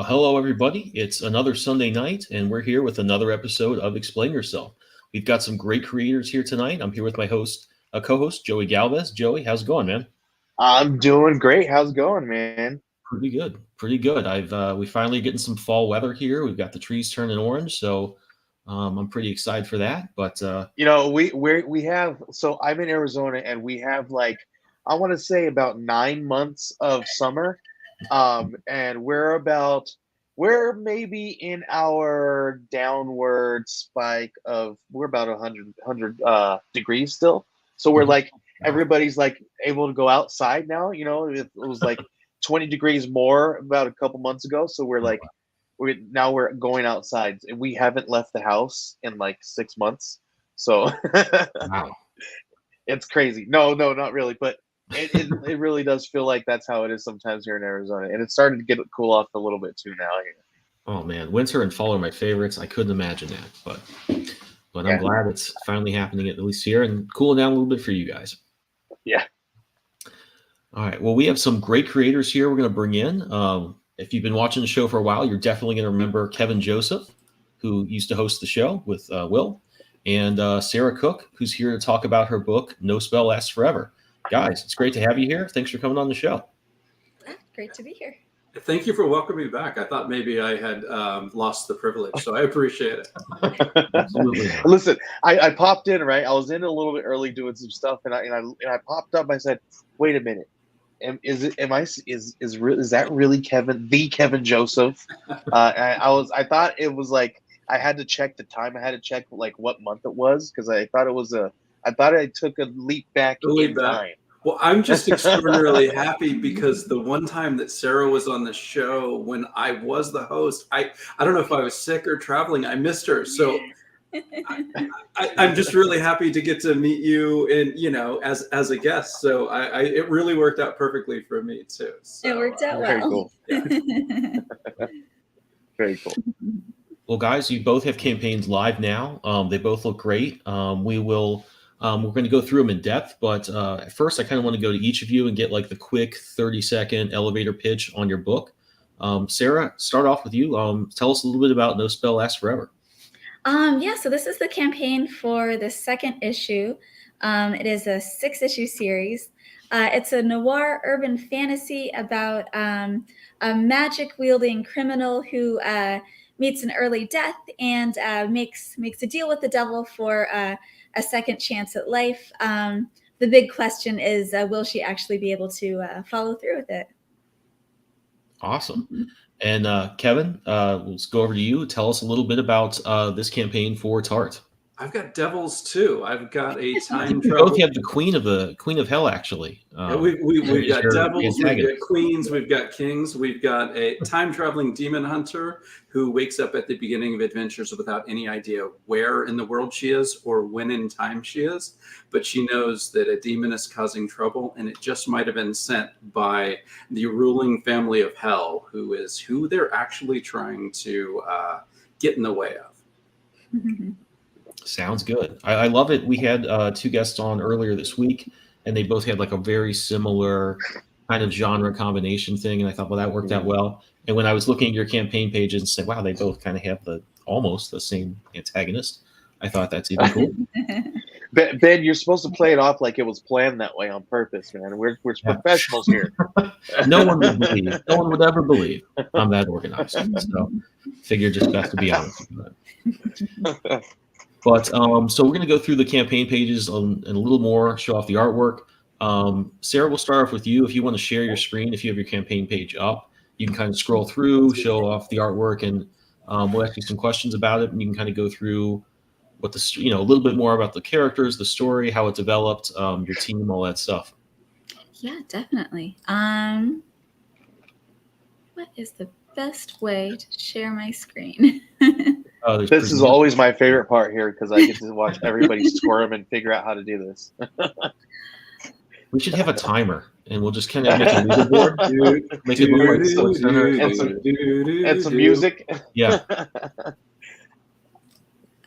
Hello, everybody. It's another Sunday night, and we're here with another episode of Explain Yourself. We've got some great creators here tonight. I'm here with my co-host, Joey Galvez. Joey, how's it going, man? I'm doing great. How's it going, man? Pretty good. Pretty good. We finally getting some fall weather here. We've got the trees turning orange, so I'm pretty excited for that. But We have so I'm in Arizona and we have like I want to say about 9 months of summer, and we're maybe in our downward spike of we're about 100 degrees still. So we're like wow. everybody's like able to go outside now. It was like 20 degrees more about a couple months ago. So we're going outside and we haven't left the house in like 6 months. So Wow. it's crazy. No, not really, but it really does feel like that's how it is sometimes here in Arizona, and it's starting to get cool off a little bit too now. Oh man, winter and fall are my favorites. I couldn't imagine that, but I'm Yeah, glad it's finally happening at least here and cooling down a little bit for you guys. yeah. All right. Well, we have some great creators here we're going to bring in. If you've been watching the show for a while, you're definitely going to remember Kevin Joseph, who used to host the show with Will, and Sarah Cooke, who's here to talk about her book, No Spell Lasts Forever. Guys, it's great to have you here. Thanks for coming on the show. Great to be here. Thank you for welcoming me back. I thought maybe I had lost the privilege, so I appreciate it. Absolutely. Listen, I popped in, right. I was in a little bit early doing some stuff, and I popped up. I said, "Wait a minute, is that really Kevin Joseph?" I thought it was like I had to check the time. I had to check like what month it was because I thought I took a leap back in time. Well, I'm just extraordinarily happy because the one time that Sarah was on the show when I was the host, I don't know if I was sick or traveling, I missed her. So I'm just really happy to get to meet you and, as a guest. So it really worked out perfectly for me too. So, it worked out very well. Cool. Yeah. Very cool. Well, guys, you both have campaigns live now. They both look great. We're going to go through them in depth, but at first I kind of want to go to each of you and get like the quick 30-second elevator pitch on your book. Sarah, start off with you. Tell us a little bit about No Spell Lasts Forever. So this is the campaign for the second issue. It is a 6-issue series. It's a noir urban fantasy about a magic-wielding criminal who meets an early death and makes a deal with the devil for a second chance at life. The big question is, will she actually be able to follow through with it? Awesome. And Kevin, let's go over to you. Tell us a little bit about this campaign for Tart. I've got devils too. I've got a time You travel. both have the Queen of Hell, actually. We've got devils, we've antagonist. got queens, we've got kings, we've got a time traveling demon hunter who wakes up at the beginning of adventures without any idea where in the world she is or when in time she is. But she knows that a demon is causing trouble, and it just might have been sent by the ruling family of hell, who they're actually trying to get in the way of. Sounds good. I love it. We had 2 guests on earlier this week, and they both had like a very similar kind of genre combination thing. And I thought, well, that worked out well. And when I was looking at your campaign pages and said, wow, they both kind of have almost the same antagonist, I thought that's even cool. Ben, you're supposed to play it off like it was planned that way on purpose, man. We're professionals here. No one would believe. No one would ever believe I'm that organized. So figured just best to be honest about it. But so we're going to go through the campaign pages and a little more, show off the artwork. Sarah, we'll start off with you. If you want to share your screen, if you have your campaign page up, you can kind of scroll through, show off the artwork, and we'll ask you some questions about it, and you can kind of go through what a little bit more about the characters, the story, how it developed, your team, all that stuff. Yeah, definitely. What is the best way to share my screen? This is always my favorite part here because I get to watch everybody squirm and figure out how to do this. We should have a timer, and we'll just kind of make a leaderboard. Make it look like Sports Center. And some music. Yeah.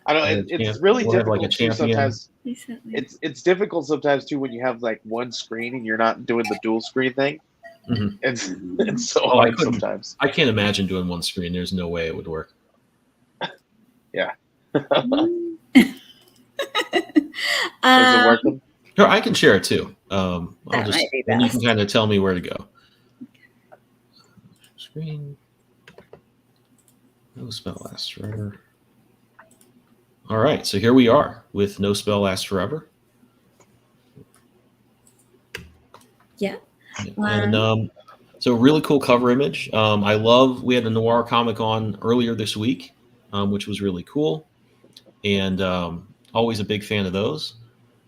I don't. It's really we'll difficult like too sometimes. It's difficult sometimes too when you have like one screen and you're not doing the dual screen thing. Mhm. It's so Oh, I hard couldn't. sometimes. I can't imagine doing one screen. There's no way it would work. Is it Um, working? Sure, I can share it too. that might be Then you can best. kind of tell me where to go. Screen. No spell lasts forever. All right, so here we are with No Spell Lasts Forever. Yeah. And so really cool cover image. We had a noir comic on earlier this week, which was really cool. And always a big fan of those.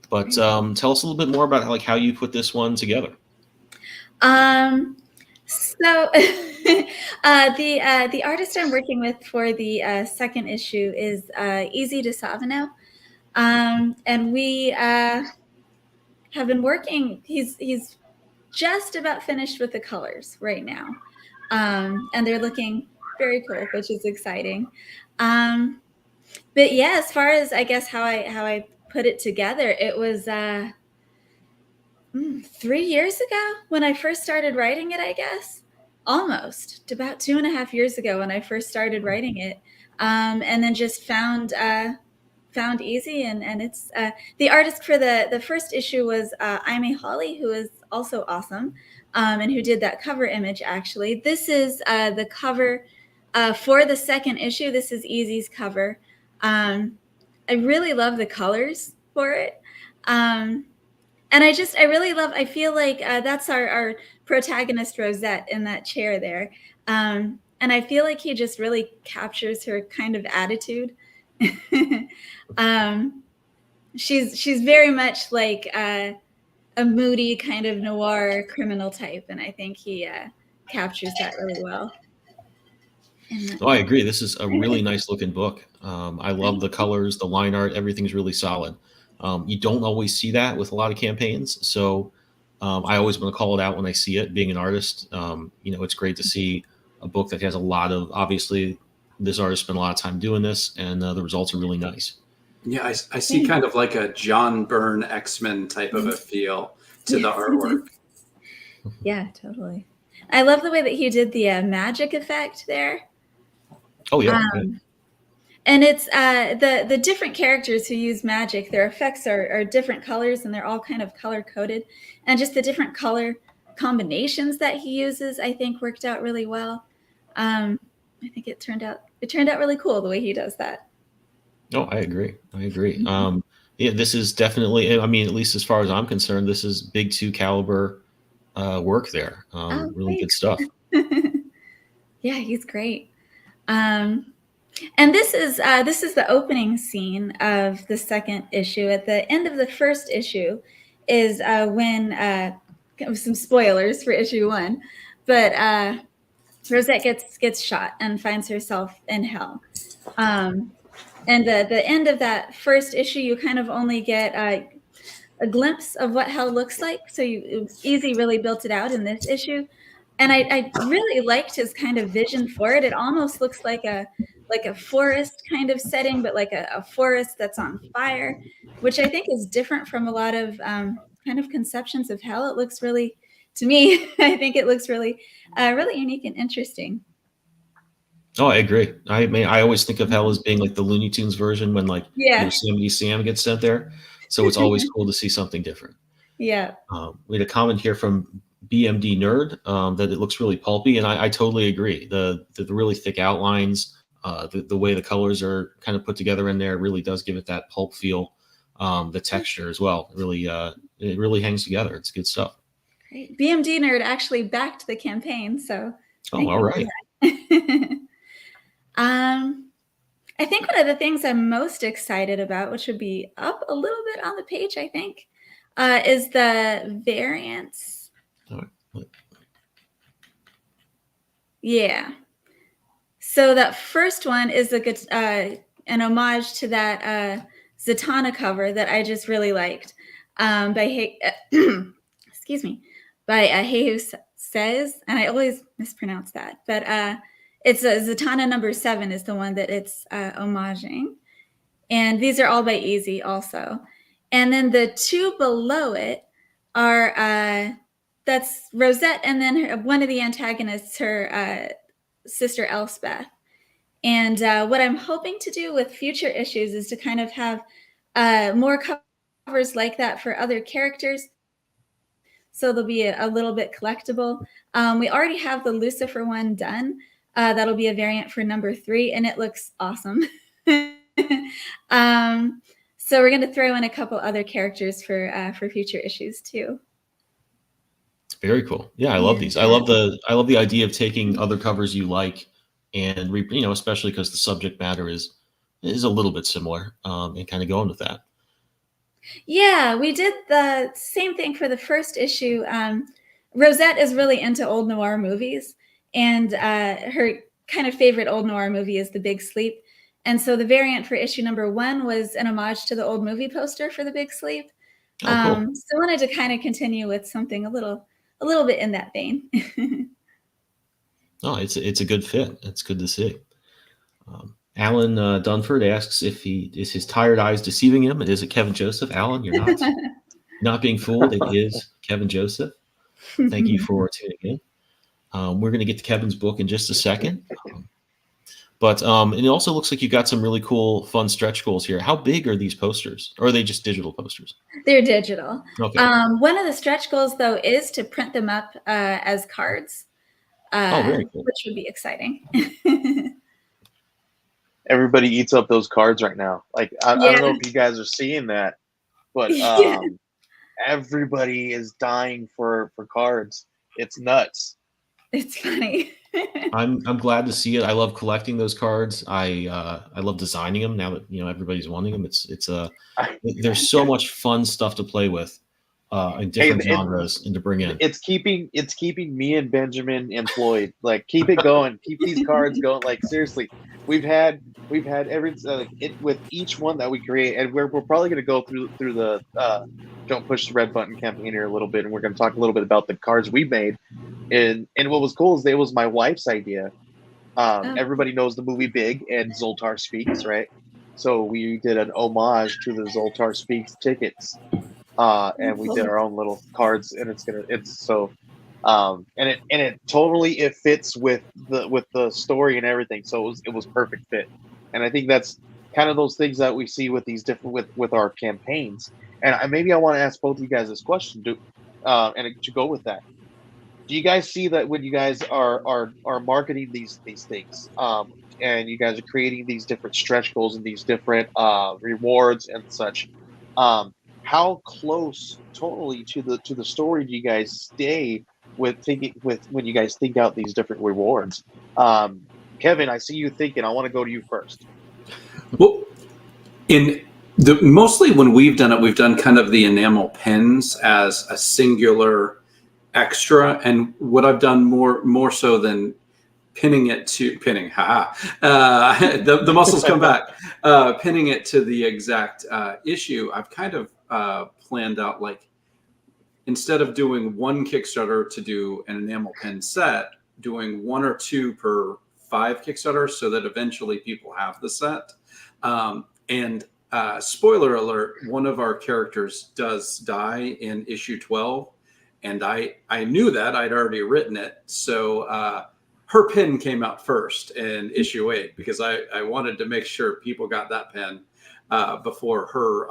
But tell us a little bit more about how you put this one together. So the artist I'm working with for the second issue is Easy DeSavino. And we have been working. He's just about finished with the colors right now, and they're looking very cool, which is exciting. But yeah, as far as I guess how I put it together, it was 3 years ago when I first started writing it. I guess almost about 2.5 years ago when I first started writing it, and then just found Easy, and it's the artist for the first issue was Ime Holly, who is also awesome, and who did that cover image. Actually, this is the cover for the second issue. This is Easy's cover. I really love the colors for it, and I really love. I feel like that's our protagonist Rosette in that chair there, and I feel like he just really captures her kind of attitude. She's very much like a moody kind of noir criminal type, and I think he captures that really well. Oh, I agree. This is a really nice looking book. I love the colors, the line art, everything's really solid. You don't always see that with a lot of campaigns, so I always want to call it out when I see it. Being an artist, it's great to see a book that has a lot of, obviously, this artist spent a lot of time doing this, and the results are really nice. Yeah, I see kind of like a John Byrne X-Men type of a feel to the artwork. Yeah, totally. I love the way that he did the magic effect there. Oh yeah. And it's the different characters who use magic. Their effects are different colors, and they're all kind of color coded. And just the different color combinations that he uses, I think, worked out really well. I think it turned out really cool the way he does that. No, I agree. Yeah, this is definitely. I mean, at least as far as I'm concerned, this is big 2 caliber work there. Really good stuff. Yeah, he's great. And this is the opening scene of the second issue. At the end of the first issue is when some spoilers for issue 1, but Rosette gets shot and finds herself in hell. And the end of that first issue, you kind of only get a glimpse of what hell looks like. So Easy really built it out in this issue. And I really liked his kind of vision for it. It almost looks like a forest kind of setting, but like a forest that's on fire, which I think is different from a lot of kind of conceptions of hell. It looks really, to me, I think it looks really, really unique and interesting. Oh, I agree. I mean, I always think of hell as being like the Looney Tunes version when Yosemite Sam gets sent there. So it's always cool to see something different. Yeah. We had a comment here from BMD Nerd that it looks really pulpy, and I totally agree. The really thick outlines, the way the colors are kind of put together in there really does give it that pulp feel. The texture as well, it really hangs together. It's good stuff. Great. BMD Nerd actually backed the campaign, so. Oh, all right. I think one of the things I'm most excited about, which would be up a little bit on the page, I think, is the variants. All right. Yeah. So that first one is an homage to that Zatanna cover that I just really liked by excuse me, by Hey Says, and I always mispronounce that, but it's Zatanna number 7 is the one that it's homaging, and these are all by Easy also. And then the 2 below it are that's Rosette, and then one of the antagonists, her sister Elspeth. And what I'm hoping to do with future issues is to kind of have more covers like that for other characters. So they'll be a little bit collectible. We already have the Lucifer one done. That'll be a variant for number 3, and it looks awesome. So we're going to throw in a couple other characters for future issues too. Very cool. Yeah, I love these. I love the idea of taking other covers you like and especially because the subject matter is a little bit similar, and kind of going with that. Yeah, we did the same thing for the first issue. Rosette is really into old noir movies, and her kind of favorite old noir movie is The Big Sleep. And so the variant for issue number 1 was an homage to the old movie poster for The Big Sleep. Oh, cool. So I wanted to kind of continue with something a little bit in that vein. Oh, it's a good fit. It's good to see. Alan Dunford asks if his tired eyes deceiving him. It isn't Kevin Joseph. Alan, you're not being fooled. It is Kevin Joseph. Thank you for tuning in. We're going to get to Kevin's book in just a second. But it also looks like you got some really cool, fun stretch goals here. How big are these posters? Or are they just digital posters? They're digital. Okay. One of the stretch goals, though, is to print them up as cards. Very cool. Which would be exciting. Everybody eats up those cards right now. Like I don't know if you guys are seeing that, but everybody is dying for cards. It's nuts. It's funny. I'm glad to see it. I love collecting those cards. I love designing them now that everybody's wanting them. There's so much fun stuff to play with in different genres and to bring in. It's keeping me and Benjamin employed. Like keep it going. Keep these cards going. Like seriously, we've had every with each one that we create, and we're probably going to go through the Don't Push the Red Button campaign here a little bit, and we're going to talk a little bit about the cards we made. And what was cool is it was my wife's idea. Everybody knows the movie Big and Zoltar Speaks, right? So we did an homage to the Zoltar Speaks tickets, and we did our own little cards, and it totally fits with the story and everything. So it was perfect fit, and I think that's kind of those things that we see with these different with our campaigns. And maybe I want to ask both of you guys this question, and to go with that. Do you guys see that when you guys are marketing these things, and you guys are creating these different stretch goals and these different rewards and such, how close totally to the story do you guys stay with when you guys think out these different rewards? Kevin, I see you thinking. I want to go to you first. Well, mostly when we've done it, we've done kind of the enamel pins as a singular extra, and what I've done more so than pinning, the muscles come back, pinning it to the exact issue. I've kind of planned out, like, instead of doing one Kickstarter to do an enamel pin set, doing 1 or 2 per 5 Kickstarters, so that eventually people have the set. And spoiler alert, one of our characters does die in issue 12. And I knew that. I'd already written it. So her pin came out first in issue 8 because I wanted to make sure people got that pin before her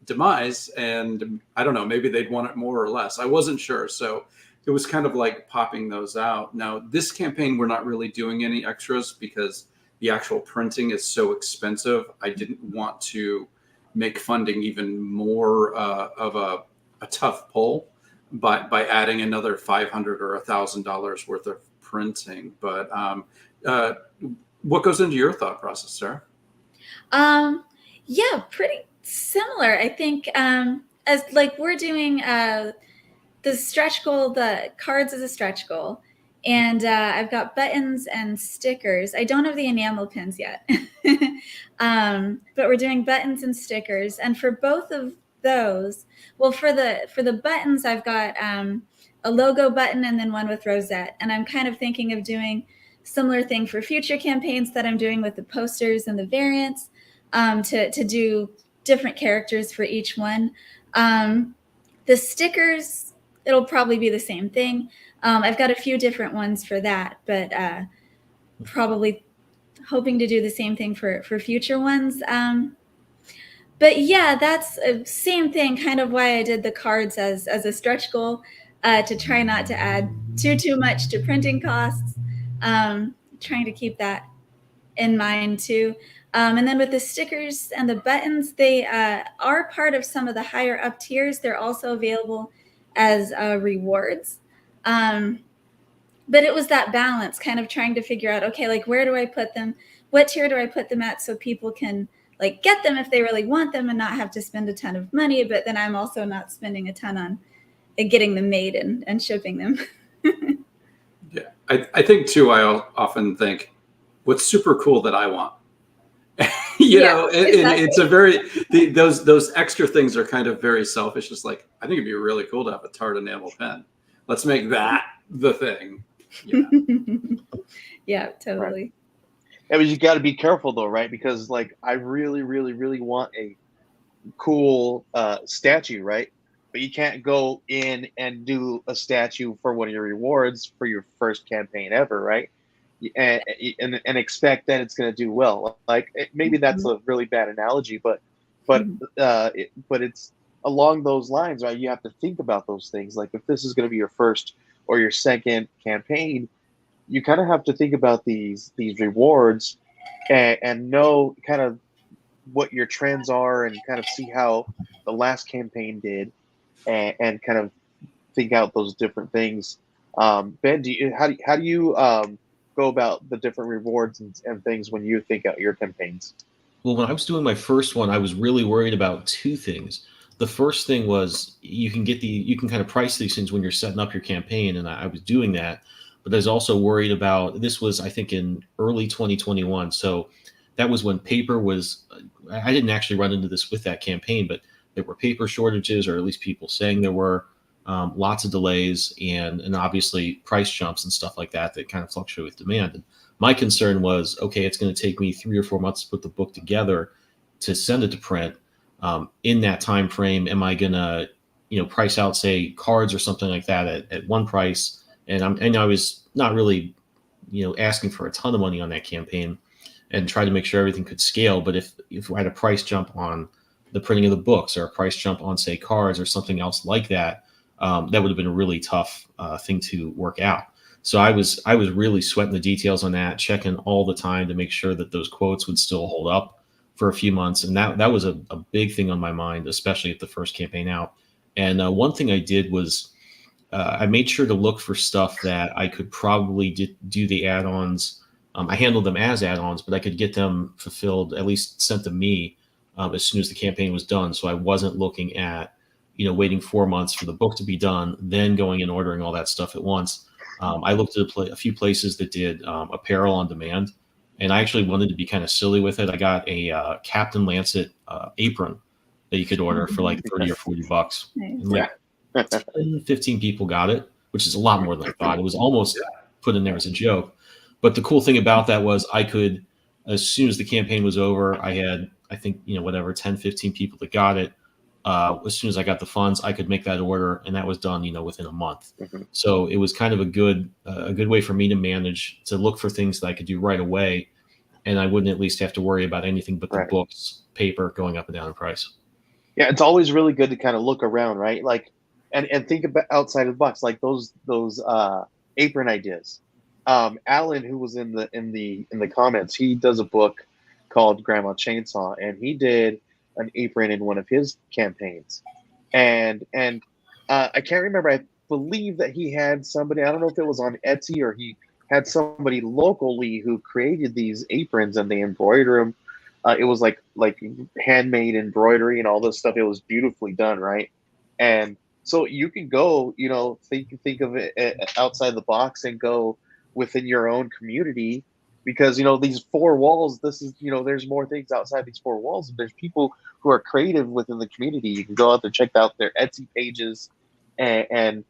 demise. And I don't know, maybe they'd want it more or less. I wasn't sure. So it was kind of like popping those out. Now, this campaign, we're not really doing any extras because the actual printing is so expensive. I didn't want to make funding even more of a tough pull by adding another $500 or $1,000 worth of printing. But what goes into your thought process, Sarah? Yeah, pretty similar. I think as like we're doing the stretch goal, the cards is a stretch goal. And I've got buttons and stickers. I don't have the enamel pins yet, but we're doing buttons and stickers. And for both of those, well, for the buttons, I've got a logo button and then one with Rosette. And I'm kind of thinking of doing similar thing for future campaigns that I'm doing with the posters and the variants, to do different characters for each one. The stickers, it'll probably be the same thing. I've got a few different ones for that, but probably hoping to do the same thing for future ones. But yeah, that's same thing, kind of why I did the cards as a stretch goal, to try not to add too much to printing costs. Trying to keep that in mind too. And then with the stickers and the buttons, they are part of some of the higher up tiers. They're also available as rewards. But it was that balance, kind of trying to figure out, okay, like where do I put them? What tier do I put them at so people can like get them if they really want them and not have to spend a ton of money, but then I'm also not spending a ton on getting them made and shipping them. Yeah, I think too, I often think, what's super cool that I want? you know, exactly. it's a very, those extra things are kind of very selfish. It's like, I think it'd be really cool to have a Tart enamel pen. Let's make that the thing. Yeah, Yeah, totally. Right. Yeah, but you got to be careful though, right? Because like I really, really, really want a cool statue, right? But you can't go in and do a statue for one of your rewards for your first campaign ever, right? And expect that it's going to do well. Like maybe that's a really bad analogy, but but it's along those lines, right? You have to think about those things. Like if this is going to be your first or your second campaign, you kind of have to think about these rewards and know kind of what your trends are and kind of see how the last campaign did and kind of think out those different things. Ben, how do you go about the different rewards and things when you think out your campaigns? Well, when I was doing my first one, I was really worried about two things. The first thing was you can kind of price these things when you're setting up your campaign, and I was doing that. But I was also worried about, this was I think in early 2021, so that was when paper was. I didn't actually run into this with that campaign, but there were paper shortages, or at least people saying there were, lots of delays, and obviously price jumps and stuff like that kind of fluctuate with demand. And my concern was, okay, it's going to take me 3 or 4 months to put the book together to send it to print. In that time frame, am I going to, price out, say, cards or something like that at one price? And I was not really, asking for a ton of money on that campaign, and try to make sure everything could scale. But if I had a price jump on the printing of the books, or a price jump on, say, cards or something else like that, that would have been a really tough thing to work out. So I was really sweating the details on that, checking all the time to make sure that those quotes would still hold up for a few months. And that was a big thing on my mind, especially at the first campaign out. And one thing I did was I made sure to look for stuff that I could probably do the add-ons. I handled them as add-ons, but I could get them fulfilled, at least sent to me, as soon as the campaign was done. So I wasn't looking at, waiting 4 months for the book to be done, then going and ordering all that stuff at once. I looked at a few places that did apparel on demand, and I actually wanted to be kind of silly with it. I got a Captain Lancet apron that you could order for like 30 or $40. Nice. And like 10, 15 people got it, which is a lot more than I thought. It was almost put in there as a joke. But the cool thing about that was I could, as soon as the campaign was over, I had, I think, 10, 15 people that got it. As soon as I got the funds, I could make that order, and that was done, within a month. So it was kind of a good way for me to manage, to look for things that I could do right away, and I wouldn't at least have to worry about anything but the books, paper going up and down in price. Yeah, it's always really good to kind of look around, right? Like, and think about outside of the box, like those apron ideas. Alan, who was in the comments, he does a book called Grandma Chainsaw, and he did an apron in one of his campaigns, and I can't remember. I believe that he had somebody. I don't know if it was on Etsy or he had somebody locally who created these aprons, and they embroider them. It was like handmade embroidery and all this stuff. It was beautifully done, right? And so you can go, think of it outside the box and go within your own community, because these 4 walls, this is, there's more things outside these 4 walls. There's people who are creative within the community. You can go out there, check out their Etsy pages, and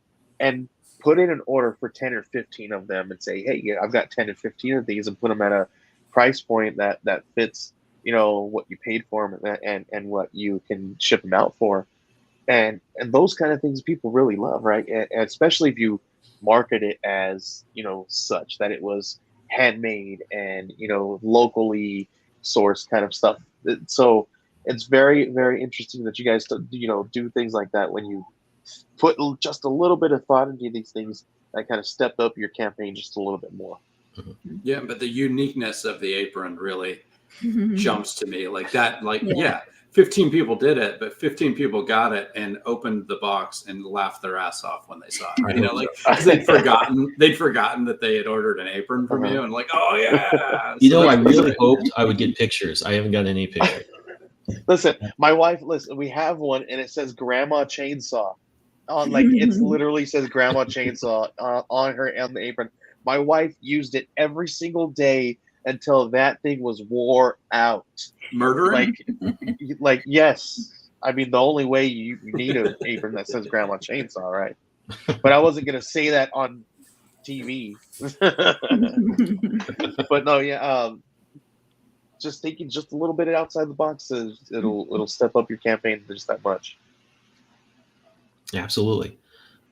put in an order for 10 or 15 of them and say, hey, I've got 10 or 15 of these, and put them at a price point that fits what you paid for them, and what you can ship them out for. and those kind of things people really love, right? And especially if you market it as, such that it was handmade and, locally sourced kind of stuff. So it's very, very interesting that you guys do things like that when you put just a little bit of thought into these things that kind of stepped up your campaign just a little bit more. Yeah, but the uniqueness of the apron really jumps to me like that. Like, yeah, 15 people did it, but 15 people got it and opened the box and laughed their ass off when they saw it. Like, 'cause they'd forgotten that they had ordered an apron from you, and like, oh yeah. I really hoped I would get pictures. I haven't got any pictures. Listen, my wife. Listen, we have one, and it says "Grandma Chainsaw" on, like, it literally says "Grandma Chainsaw" on the apron. My wife used it every single day until that thing was wore out. Murdering? Like yes. I mean, the only way you need an apron that says Grandma Chainsaw, right? But I wasn't going to say that on TV. But no, yeah. Just thinking just a little bit outside the box, it'll step up your campaign just that much. Absolutely.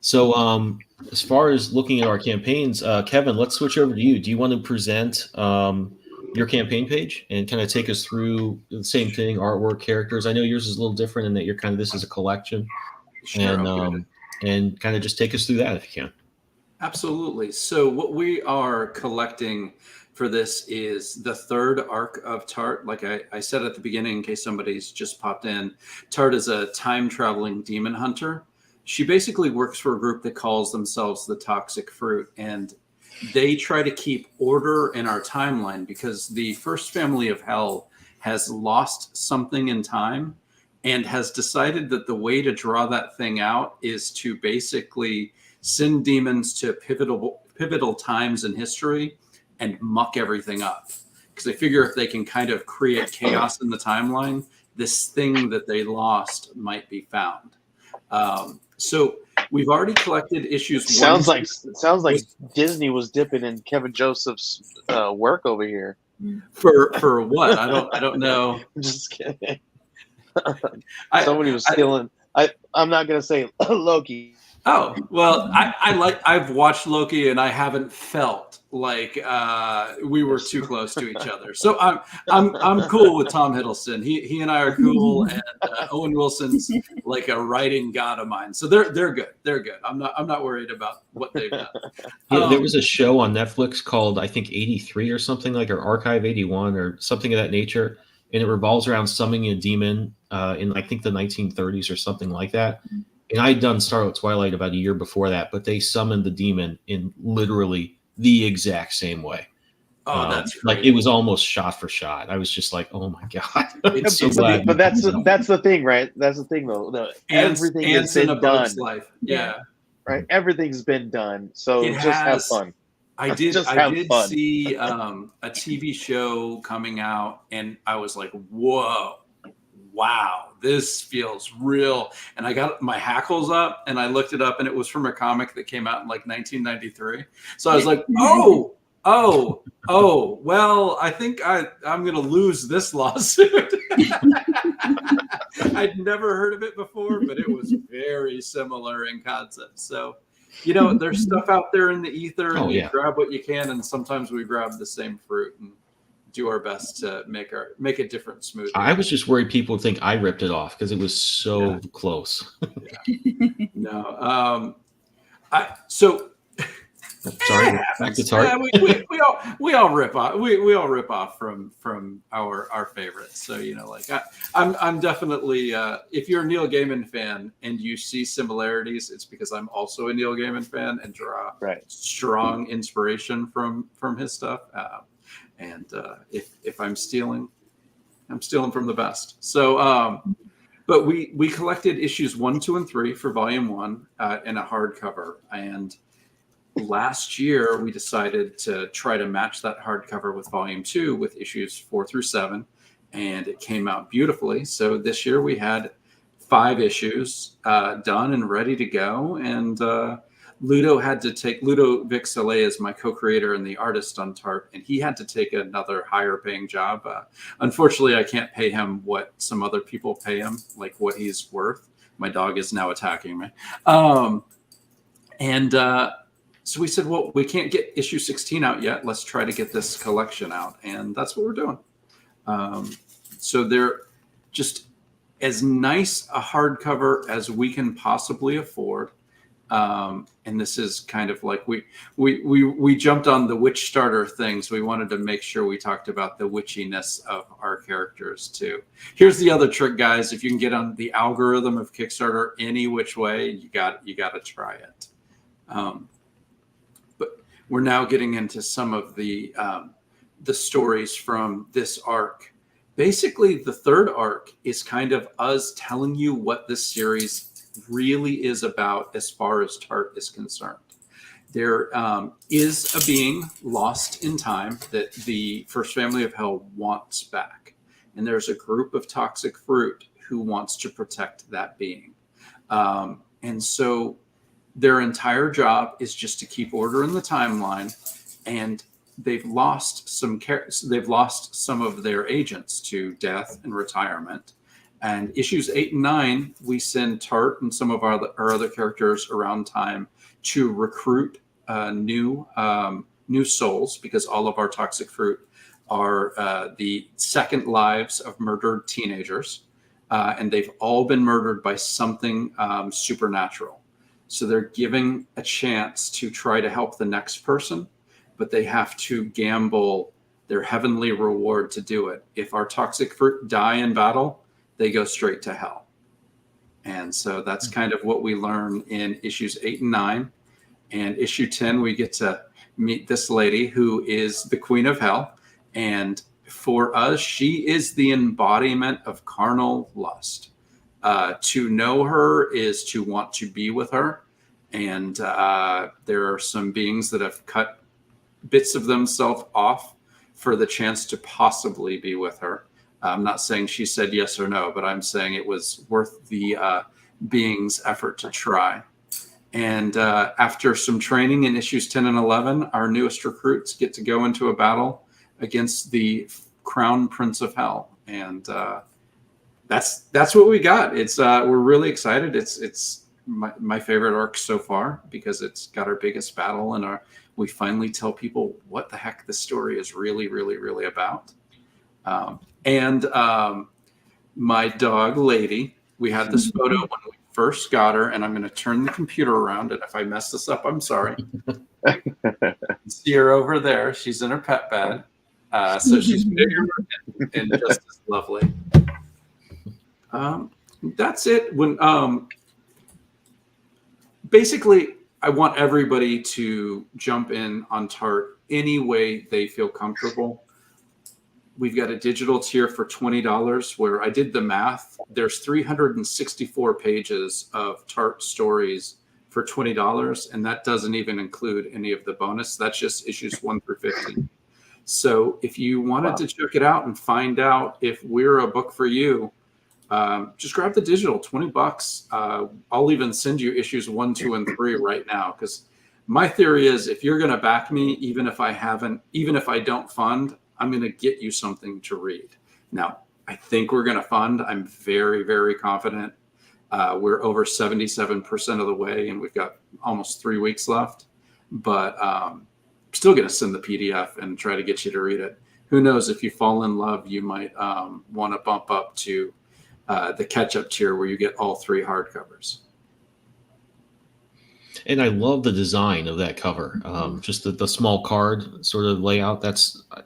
So, as far as looking at our campaigns, Kevin, let's switch over to you. Do you want to present your campaign page and kind of take us through the same thing, artwork, characters? I know yours is a little different in that you're kind of, this is a collection, and kind of just take us through that if you can. Absolutely. So what we are collecting for this is the third arc of Tart. Like I said at the beginning, in case somebody's just popped in, Tart is a time-traveling demon hunter. She basically works for a group that calls themselves the Toxic Fruit, and they try to keep order in our timeline because the first family of hell has lost something in time and has decided that the way to draw that thing out is to basically send demons to pivotal times in history and muck everything up. Because they figure if they can kind of create chaos in the timeline, this thing that they lost might be found. So we've already collected issues. Sounds like Disney was dipping in Kevin Joseph's work over here. For what? I don't know. I'm just kidding. Somebody was stealing. I'm not gonna say Loki. Oh, well, I've watched Loki and I haven't felt like we were too close to each other. So I'm cool with Tom Hiddleston. He and I are cool, and Owen Wilson's like a writing god of mine. So they're good. They're good. I'm not worried about what they've done. Yeah, there was a show on Netflix called, I think, 83 or something, like, or Archive 81 or something of that nature, and it revolves around summoning a demon in, I think, the 1930s or something like that. And I'd done Starlit Twilight about a year before that, but they summoned the demon in literally the exact same way. Oh, that's like, it was almost shot for shot. I was just like, oh my god! It's so glad. But that's the thing, right? That's the thing, though. Everything has been done. Life. Yeah. Right. Everything's been done. So have fun. I did see a TV show coming out, and I was like, whoa. Wow, this feels real. And I got my hackles up and I looked it up, and it was from a comic that came out in like 1993. So I was like, oh, well, I think I'm going to lose this lawsuit. I'd never heard of it before, but it was very similar in concept. So, there's stuff out there in the ether, and you grab what you can. And sometimes we grab the same fruit and do our best to make a different smoothie. I was just worried people would think I ripped it off because it was so close. No. Sorry, back to Tart. We all rip off. We all rip off from our favorites. So I'm definitely if you're a Neil Gaiman fan and you see similarities, it's because I'm also a Neil Gaiman fan and draw strong inspiration from his stuff. And if I'm stealing from the best. So, but we collected issues 1, 2, and 3 for Volume 1 in a hardcover. And last year we decided to try to match that hardcover with Volume 2 with issues 4 through 7, and it came out beautifully. So this year we had 5 issues done and ready to go, and Ludo Vic Soleil is my co-creator and the artist on Tart, and he had to take another higher paying job. Unfortunately, I can't pay him what some other people pay him, like what he's worth. My dog is now attacking me. So we said, well, we can't get issue 16 out yet. Let's try to get this collection out. And that's what we're doing. So they're just as nice a hardcover as we can possibly afford. And this is kind of like we jumped on the witch starter thing. So we wanted to make sure we talked about the witchiness of our characters too. Here's the other trick, guys. If you can get on the algorithm of Kickstarter any which way, you got to try it. But we're now getting into some of the stories from this arc. Basically, the third arc is kind of us telling you what this series really is about as far as Tart is concerned. There is a being lost in time that the first family of hell wants back. And there's a group of toxic fruit who wants to protect that being. And so their entire job is just to keep order in the timeline, and they've lost some of their agents to death and retirement. And issues 8 and 9, we send Tart and some of our other characters around time to recruit new souls, because all of our toxic fruit are the second lives of murdered teenagers, and they've all been murdered by something supernatural. So they're giving a chance to try to help the next person, but they have to gamble their heavenly reward to do it. If our toxic fruit die in battle, they go straight to hell. And so that's kind of what we learn in issues 8 and 9. And issue 10, we get to meet this lady who is the queen of hell. And for us, she is the embodiment of carnal lust. To know her is to want to be with her. And there are some beings that have cut bits of themselves off for the chance to possibly be with her. I'm not saying she said yes or no, but I'm saying it was worth the being's effort to try. And after some training in issues 10 and 11, our newest recruits get to go into a battle against the Crown Prince of Hell. And that's what we got. It's we're really excited. It's my favorite arc so far, because it's got our biggest battle, and we finally tell people what the heck this story is really, really, really about. And my dog, Lady, we had this photo when we first got her, and I'm going to turn the computer around, and if I mess this up, I'm sorry. See her over there. She's in her pet bed. So she's bigger and just as lovely. That's it. When basically, I want everybody to jump in on Tart any way they feel comfortable. We've got a digital tier for $20 where I did the math. There's 364 pages of Tart stories for $20, and that doesn't even include any of the bonus. That's just issues 1 through 15. So if you wanted to check it out and find out if we're a book for you, just grab the digital, $20. I'll even send you issues 1, 2, and 3 right now, because my theory is if you're going to back me, even if I don't fund, I'm going to get you something to read. Now, I think we're going to fund. I'm very, very confident. We're over 77% of the way, and we've got almost 3 weeks left. But I'm still going to send the PDF and try to get you to read it. Who knows, if you fall in love, you might want to bump up to the catch-up tier where you get all 3 hardcovers. And I love the design of that cover. Just the small card sort of layout.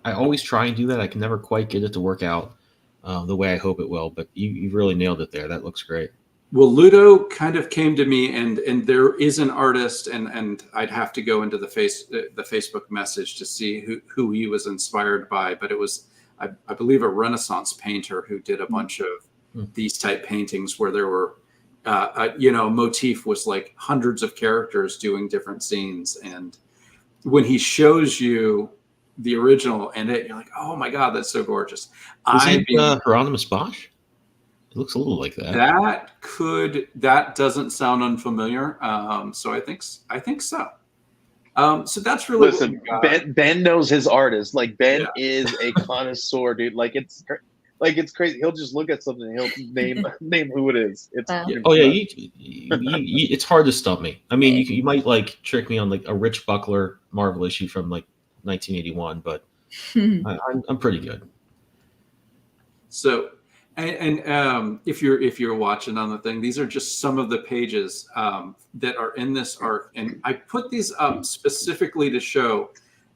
I always try and do that. I can never quite get it to work out the way I hope it will. But you really nailed it there. That looks great. Well, Ludo kind of came to me, and there is an artist, and I'd have to go into the Facebook message to see who he was inspired by. But it was, I believe, a Renaissance painter who did a bunch of these type paintings where there were, motif was like hundreds of characters doing different scenes. And when he shows you the original and you're like, oh my God, that's so gorgeous. Is it Hieronymus Bosch? It looks a little like that. That doesn't sound unfamiliar. So I think so. So that's really, listen, Ben knows his artist. Like Ben is a connoisseur, dude. Like Like it's crazy. He'll just look at something and he'll name who it is. It's Wow. Oh yeah, it's hard to stump me. I mean, you might like trick me on like a Rich Buckler Marvel issue from like 1981, but I'm pretty good. So, if you're watching on the thing, these are just some of the pages that are in this arc, and I put these up specifically to show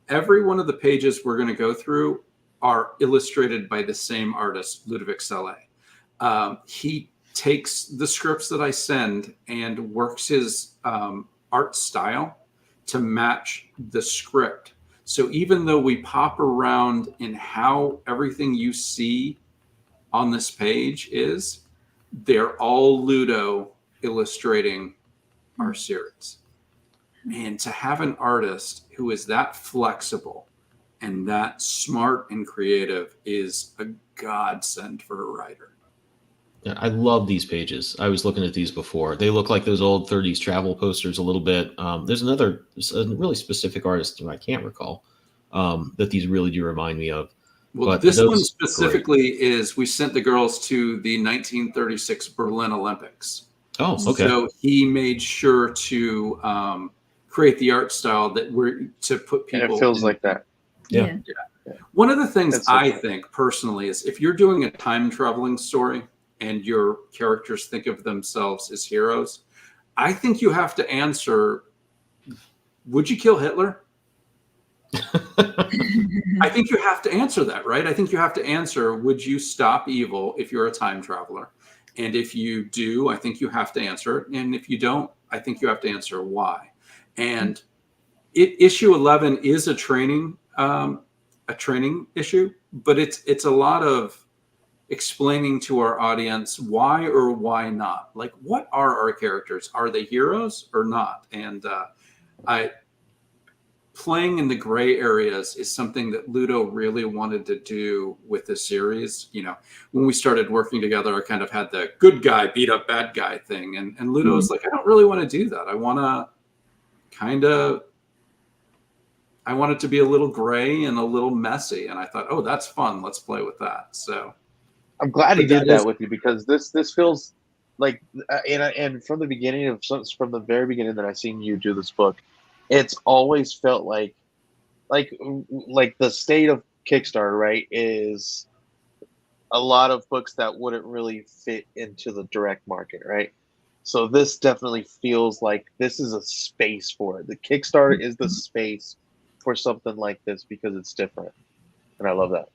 every one of the pages we're going to go through are illustrated by the same artist, Ludovic Salé. He takes the scripts that I send and works his art style to match the script. So even though we pop around in how everything you see on this page is, they're all Ludo illustrating our series. And to have an artist who is that flexible and that smart and creative is a godsend for a writer. Yeah, I love these pages. I was looking at these before. They look like those old 30s travel posters a little bit. There's a really specific artist who I can't recall that these really do remind me of. Well, but this one specifically is, we sent the girls to the 1936 Berlin Olympics. Oh, okay. So he made sure to create the art style that we're to put people. And it feels like that. Yeah. One of the things That's so I cool. think personally is if you're doing a time traveling story and your characters think of themselves as heroes, I think you have to answer, would you kill Hitler? I think you have to answer that, right? I think you have to answer, would you stop evil if you're a time traveler? And if you do, I think you have to answer it. And if you don't, I think you have to answer why. And issue 11 is a training issue, but it's a lot of explaining to our audience why or why not. Like, what are our characters? Are they heroes or not? And playing in the gray areas is something that Ludo really wanted to do with the series. You know, when we started working together, I kind of had the good guy beat up bad guy thing. And Ludo was like, I don't really want to do that. I want it to be a little gray and a little messy. And I thought, oh, that's fun. Let's play with that. So I'm glad he did that with you, because this feels like, and from the very beginning that I've seen you do this book, it's always felt like the state of Kickstarter, right, is a lot of books that wouldn't really fit into the direct market, right? So this definitely feels like this is a space for it. The Kickstarter is the space for something like this because it's different, and I love that.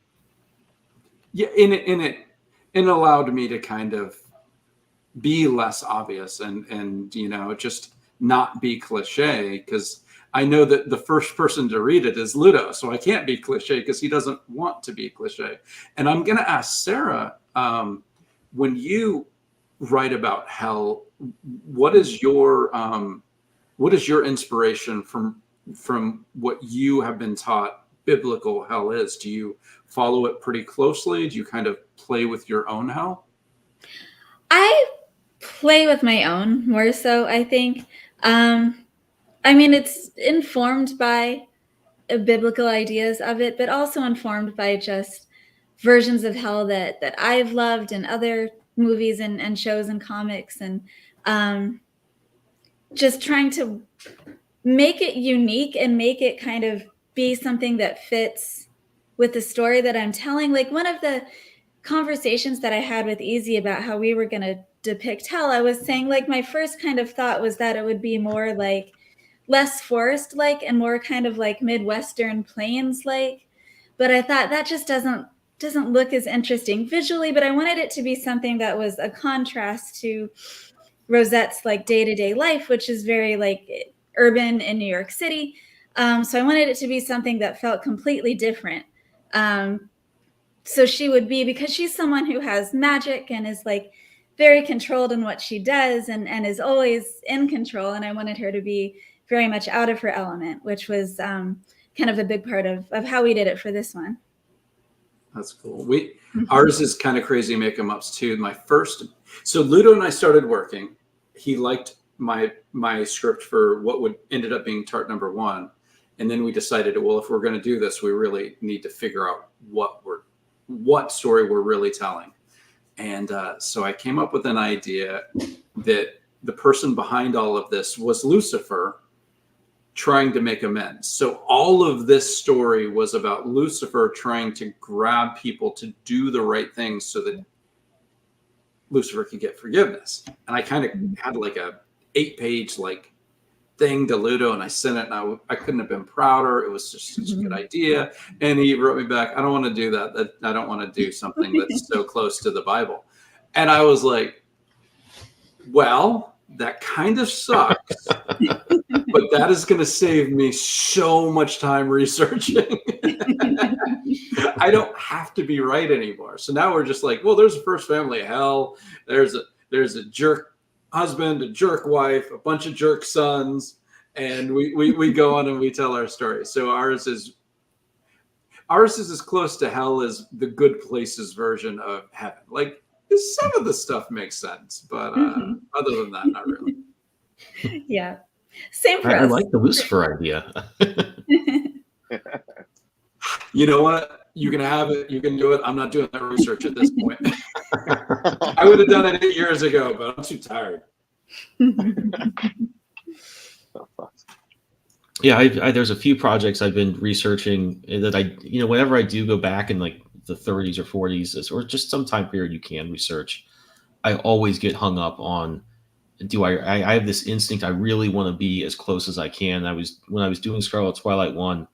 Yeah, it allowed me to kind of be less obvious and just not be cliche, because I know that the first person to read it is Ludo, so I can't be cliche because he doesn't want to be cliche. And I'm going to ask Sarah, when you write about hell, what is your inspiration from what you have been taught biblical hell is? Do you follow it pretty closely? Do you kind of play with your own hell? I play with my own more so, I think. I mean, it's informed by biblical ideas of it, but also informed by just versions of hell that I've loved in other movies and shows and comics, and just trying to make it unique and make it kind of be something that fits with the story that I'm telling. Like, one of the conversations that I had with Easy about how we were going to depict hell, I was saying, like, my first kind of thought was that it would be more like less forest-like and more kind of like Midwestern plains-like. But I thought that just doesn't look as interesting visually, but I wanted it to be something that was a contrast to Rosette's like day-to-day life, which is very like urban in New York City. So I wanted it to be something that felt completely different. So she would be, because she's someone who has magic and is like very controlled in what she does and is always in control. And I wanted her to be very much out of her element, which was kind of a big part of how we did it for this one. That's cool. Ours is kind of crazy make 'em ups too. So Ludo and I started working. He liked my script for what would ended up being Tart #1. And then we decided, well, if we're going to do this, we really need to figure out what we're what story we're really telling. And so I came up with an idea that the person behind all of this was Lucifer trying to make amends. So all of this story was about Lucifer trying to grab people to do the right thing so that Lucifer could get forgiveness. And I kind of had like a 8-page like thing to Ludo, and I sent it, and I couldn't have been prouder. It was just such a good idea. And he wrote me back, I don't want to do that. I don't want to do something that's so close to the Bible. And I was like, well, that kind of sucks, but that is going to save me so much time researching. I don't have to be right anymore. So now we're just like, well, there's a first family of hell. There's a jerk husband, a jerk wife, a bunch of jerk sons, and we go on and we tell our story. So ours is as close to hell as the Good Places version of heaven. Like, some of the stuff makes sense, but other than that, not really. Yeah, same for I us. like the Lucifer idea. You know what? You can have it. You can do it. I'm not doing that research at this point. I would have done it 8 years ago, but I'm too tired. Yeah, there's a few projects I've been researching that whenever I do go back in like the 30s or 40s or just some time period you can research, I always get hung up on, I have this instinct, I really want to be as close as I can. When I was doing Scarlet Twilight 1,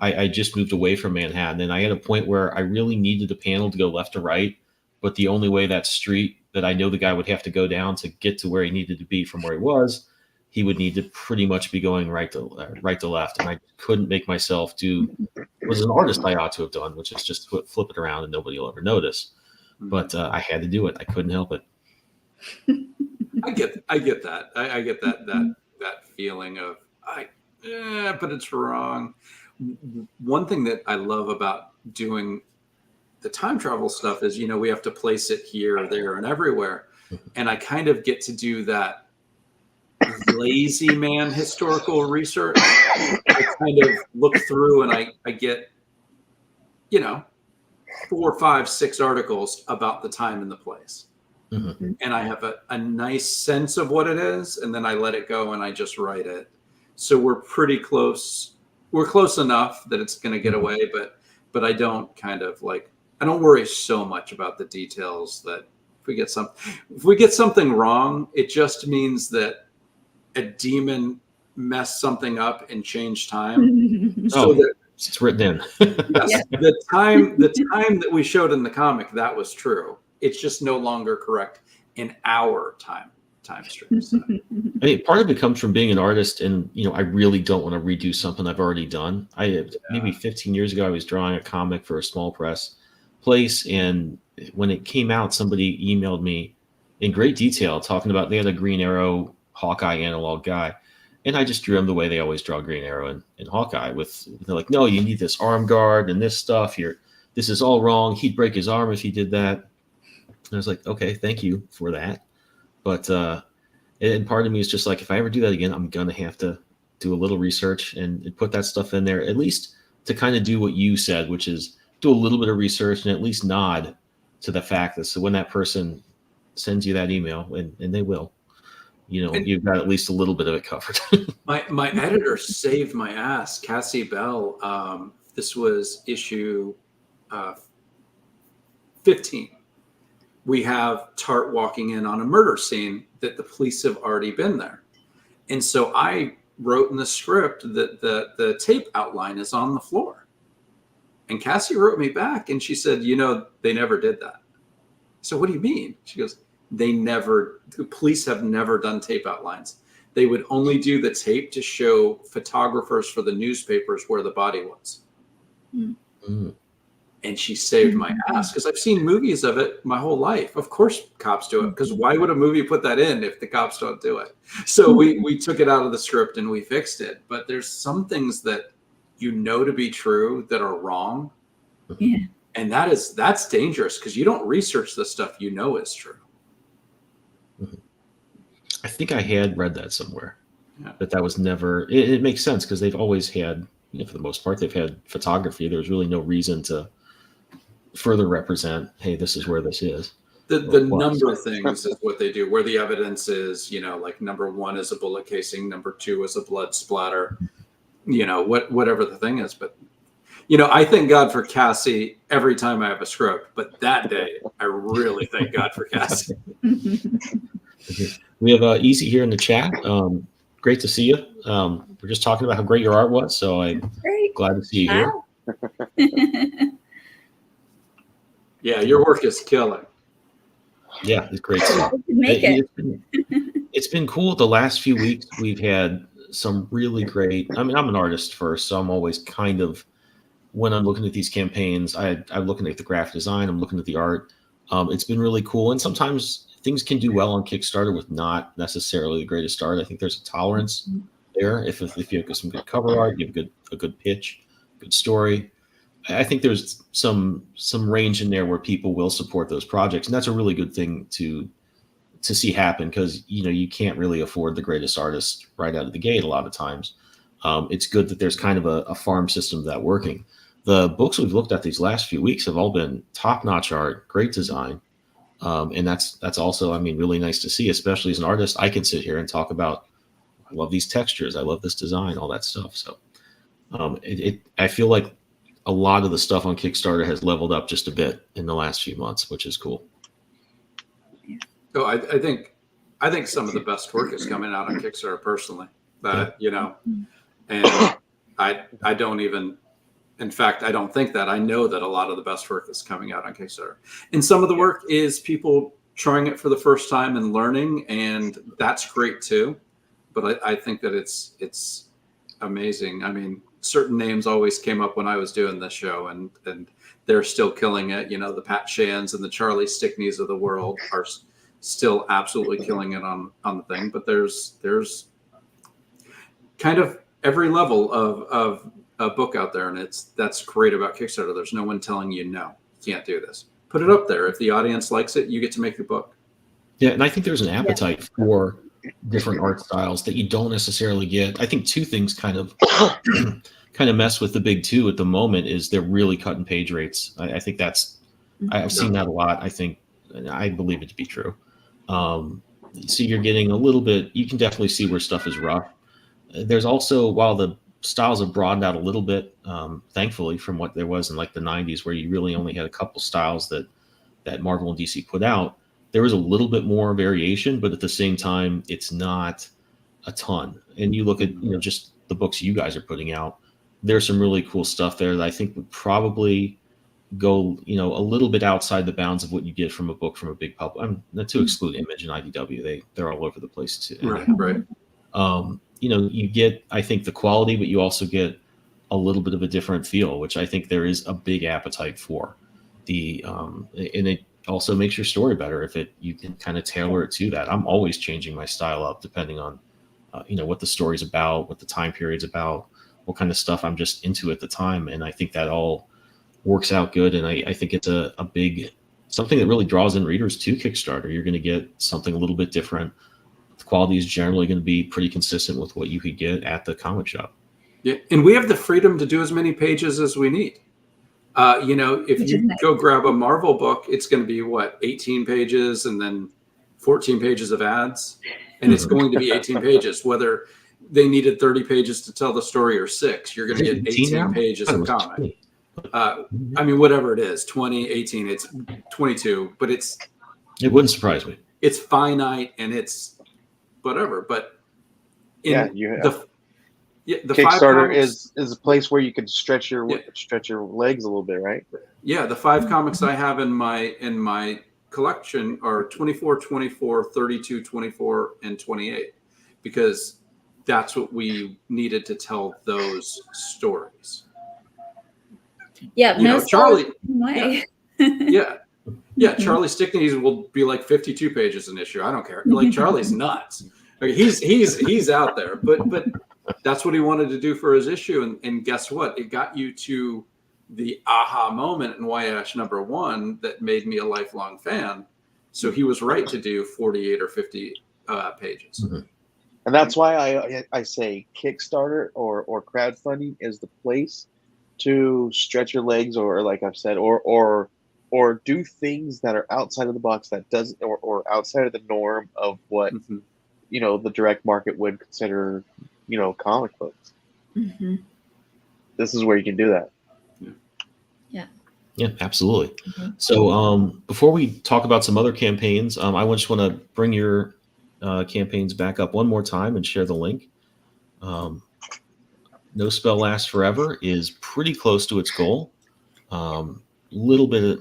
I just moved away from Manhattan, and I had a point where I really needed the panel to go left to right, but the only way that street that I know the guy would have to go down to get to where he needed to be from where he was, he would need to pretty much be going right to left, and I couldn't make myself do what as an artist I ought to have done, which is just flip it around and nobody will ever notice. But I had to do it. I couldn't help it. I get that. I get that feeling of but it's wrong. One thing that I love about doing the time travel stuff is, we have to place it here, there, and everywhere. And I kind of get to do that lazy man historical research. I kind of look through and I get, 4, 5, 6 articles about the time and the place. Mm-hmm. And I have a nice sense of what it is, and then I let it go and I just write it. So we're pretty close. We're close enough that it's going to get away, but I don't I don't worry so much about the details that if we get something wrong, it just means that a demon messed something up and changed time. So that it's written in. Yes, yeah. The time that we showed in the comic, that was true. It's just no longer correct in our time stream. So. I mean, part of it comes from being an artist, and I really don't want to redo something I've already done. Maybe 15 years ago, I was drawing a comic for a small press place, and when it came out, somebody emailed me in great detail talking about they had a Green Arrow Hawkeye analog guy, and I just drew him the way they always draw Green Arrow and Hawkeye. They're like, no, you need this arm guard and this stuff here. This is all wrong. He'd break his arm if he did that. And I was like, okay, thank you for that. But and part of me is just like, if I ever do that again, I'm gonna have to do a little research and put that stuff in there, at least to kind of do what you said, which is do a little bit of research and at least nod to the fact that so when that person sends you that email, and they will, you've got at least a little bit of it covered. my editor saved my ass, Cassie Bell. This was issue 15. We have Tart walking in on a murder scene that the police have already been there. And so I wrote in the script that the tape outline is on the floor. And Cassie wrote me back and she said, they never did that. So what do you mean? She goes, the police have never done tape outlines. They would only do the tape to show photographers for the newspapers where the body was. Mm. And she saved my ass because I've seen movies of it my whole life. Of course, cops do it, because why would a movie put that in if the cops don't do it? So we took it out of the script and we fixed it. But there's some things that to be true that are wrong. Yeah. And that's dangerous because you don't research the stuff is true. I think I had read that somewhere. Yeah. That was never. It makes sense because they've always had, for the most part, they've had photography. There's really no reason to further represent, hey, this is where this is. The number things is what they do, where the evidence is, like number 1 is a bullet casing, number 2 is a blood splatter, whatever the thing is. But, I thank God for Cassie every time I have a stroke. But that day, I really thank God for Cassie. We have Easy here in the chat. Great to see you. We're just talking about how great your art was, so I'm glad to see you here. Wow. Yeah, your work is killing. Yeah, it's great. It's been cool. The last few weeks, we've had some really great. I mean, I'm an artist first, so I'm always kind of, when I'm looking at these campaigns, I'm looking at the graphic design, I'm looking at the art. It's been really cool, and sometimes things can do well on Kickstarter with not necessarily the greatest art. I think there's a tolerance there. If you have some good cover art, you have a good pitch, good story. I think there's some range in there where people will support those projects, and that's a really good thing to see happen, because you can't really afford the greatest artist right out of the gate a lot of times. It's good that there's kind of a farm system of that working. The books we've looked at these last few weeks have all been top-notch art, great design, and that's also, I mean, really nice to see. Especially as an artist, I can sit here and talk about, I love these textures, I love this design, all that stuff. So I feel like a lot of the stuff on Kickstarter has leveled up just a bit in the last few months, which is cool. Oh, I think some of the best work is coming out on Kickstarter personally. And I don't even, in fact, I don't think that. I know that a lot of the best work is coming out on Kickstarter. And some of the work is people trying it for the first time and learning, and that's great too. But I think that it's amazing. I mean, certain names always came up when I was doing this show, and they're still killing it. The Pat Shans and the Charlie Stickneys of the world are still absolutely killing it on the thing. But there's kind of every level of a book out there, and that's great about Kickstarter. There's no one telling you, no, you can't do this. Put it up there. If the audience likes it, you get to make your book. Yeah, and I think there's an appetite for different art styles that you don't necessarily get. I think two things kind of mess with the big two at the moment. Is they're really cutting page rates. I think I've seen that a lot. I believe it to be true. So you're getting a little bit, you can definitely see where stuff is rough. There's also, while the styles have broadened out a little bit, thankfully, from what there was in like the 90s, where you really only had a couple styles that Marvel and DC put out, there was a little bit more variation, but at the same time, it's not a ton. And you look at, just the books you guys are putting out, there's some really cool stuff there that I think would probably go, a little bit outside the bounds of what you get from a book from a big public. Not to exclude Image and IDW, they're all over the place too. Right. You get, I think, the quality, but you also get a little bit of a different feel, which I think there is a big appetite for. And it also makes your story better if you can kind of tailor it to that. I'm always changing my style up depending on, what the story's about, what the time period's about, what kind of stuff I'm just into at the time. And I think that all works out good. And I think it's a big, something that really draws in readers to Kickstarter. You're going to get something a little bit different. The quality is generally going to be pretty consistent with what you could get at the comic shop. Yeah, and we have the freedom to do as many pages as we need. If you go grab a Marvel book, it's going to be 18 pages and then 14 pages of ads, and it's going to be 18 pages. Whether they needed 30 pages to tell the story or 6, you're going to get 18 pages of comic. Whatever it is, 20, 18, it's 22, but it wouldn't surprise me. It's finite and it's whatever, but the Kickstarter is a place where you can stretch your legs a little bit, right? Yeah, the 5 comics I have in my collection are 24, 24, 32, 24, and 28, because that's what we needed to tell those stories. Yeah, Charlie. Yeah. Charlie Stickney's will be like 52 pages an issue. I don't care. Like, Charlie's nuts. He's out there, but that's what he wanted to do for his issue. And guess what? It got you to the aha moment in Y-1 that made me a lifelong fan. So he was right to do 48 or 50 pages. Mm-hmm. And that's why I say Kickstarter or crowdfunding is the place to stretch your legs, or like I've said, or or do things that are outside of the box that does or outside of the norm of what Mhm. the direct market would consider comic books. Mm-hmm. This is where you can do that. Yeah, absolutely. Mhm. So before we talk about some other campaigns, I just want to bring your campaigns back up one more time and share the link. No Spell Lasts Forever is pretty close to its goal. Little bit,